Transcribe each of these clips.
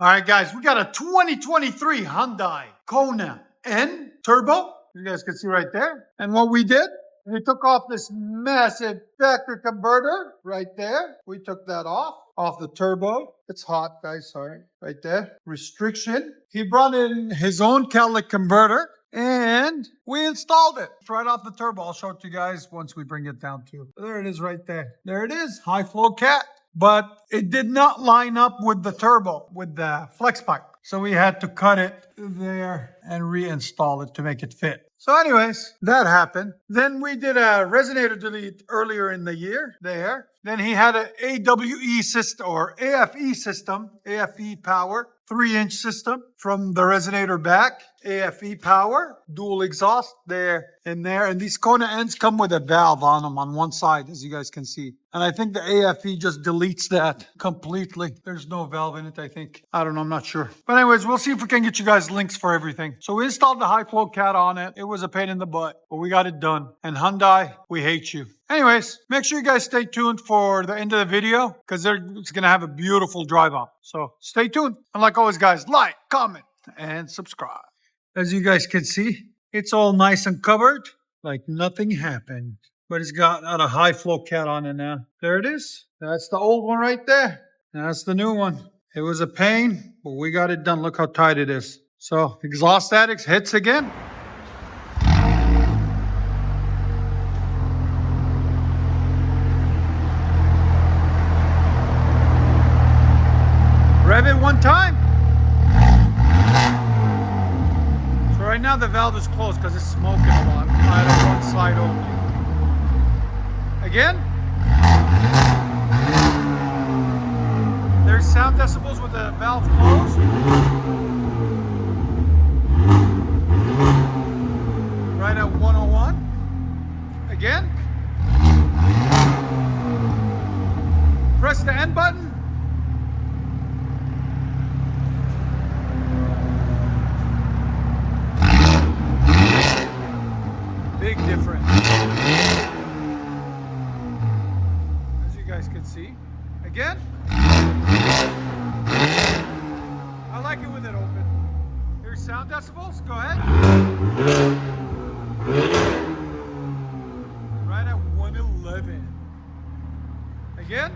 All right, guys, we got a 2023 Hyundai Kona N Turbo. You guys can see right there. And what we did, we took off this massive factory converter right there. We took that off the turbo. It's hot, guys, sorry. Right there. Restriction. He brought in his own catalytic converter and we installed it. It's right off the turbo. I'll show it to you guys once we bring it down to. There it is right there. There it is, high flow cat. But it did not line up with the turbo, with the flex pipe. So we had to cut it there and reinstall it to make it fit. So anyways, that happened. Then we did a resonator delete earlier in the year there. Then he had an AWE system or aFe system, aFe power, 3-inch system from the resonator back, aFe power, dual exhaust there and there. And these Kona ends come with a valve on them on one side, as you guys can see. And I think the aFe just deletes that completely. There's no valve in it, I think. I don't know, I'm not sure. But anyways, we'll see if we can get you guys links for everything. So we installed the high flow cat on it. It was a pain in the butt, but we got it done. And Hyundai, we hate you. Anyways, make sure you guys stay tuned for the end of the video because it's going to have a beautiful drive up. So stay tuned. And like always, guys, like, comment, and subscribe. As you guys can see, it's all nice and covered like nothing happened. But it's got a high flow cat on it now. There it is. That's the old one right there. That's the new one. It was a pain, but we got it done. Look how tight it is. So exhaust addicts hits again. Rev it one time. So right now the valve is closed because it's smoking a lot. I had one side only. Again. There's sound decibels with the valve closed. Right at 101. Again. Press the N button. Big difference. As you guys can see. Again. I like it with it open. Here's sound decibels. Go ahead. Right at 111. Again.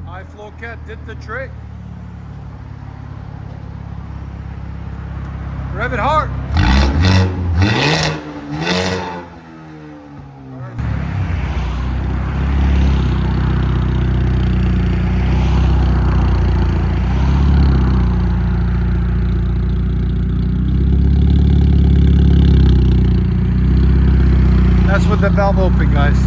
High flow cat did the trick. Rev it hard. That's with the valve open, guys.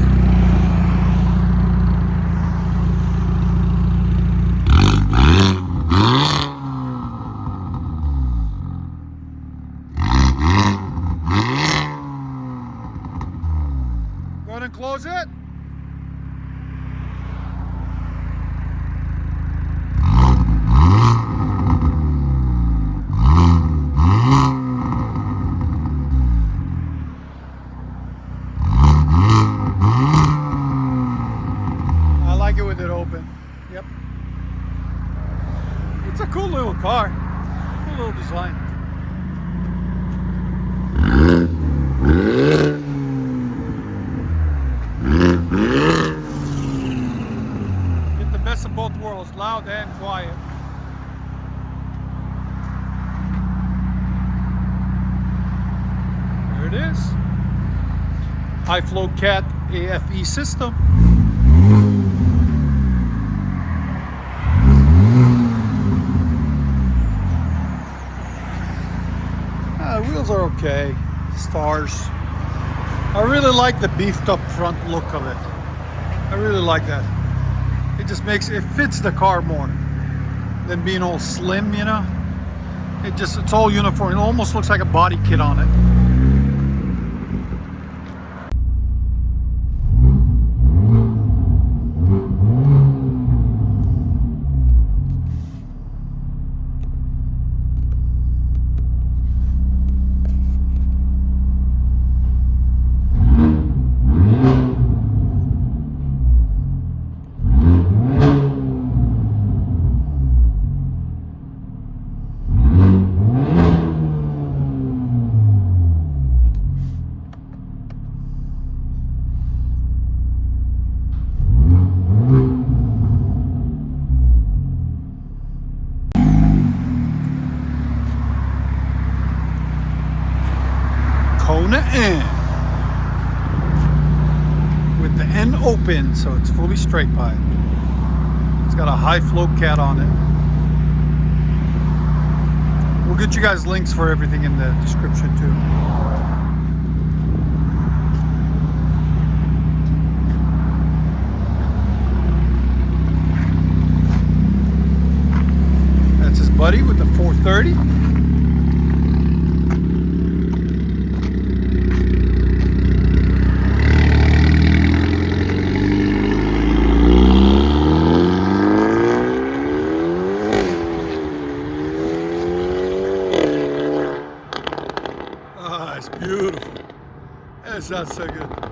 Go ahead and close it. With it open. Yep. It's a cool little car. Cool little design. Get the best of both worlds, loud and quiet. There it is. High flow cat aFe system. Wheels are okay. Stars. I really like the beefed up front look of it. I really like that. It just makes it fits the car more than being all slim, you know. It's all uniform. It almost looks like a body kit on it. spin, so it's fully straight pipe. It's got a high float cat on it. We'll get you guys links for everything in the description too. That's his buddy with the 430. Oh, it's beautiful. That sounds so good.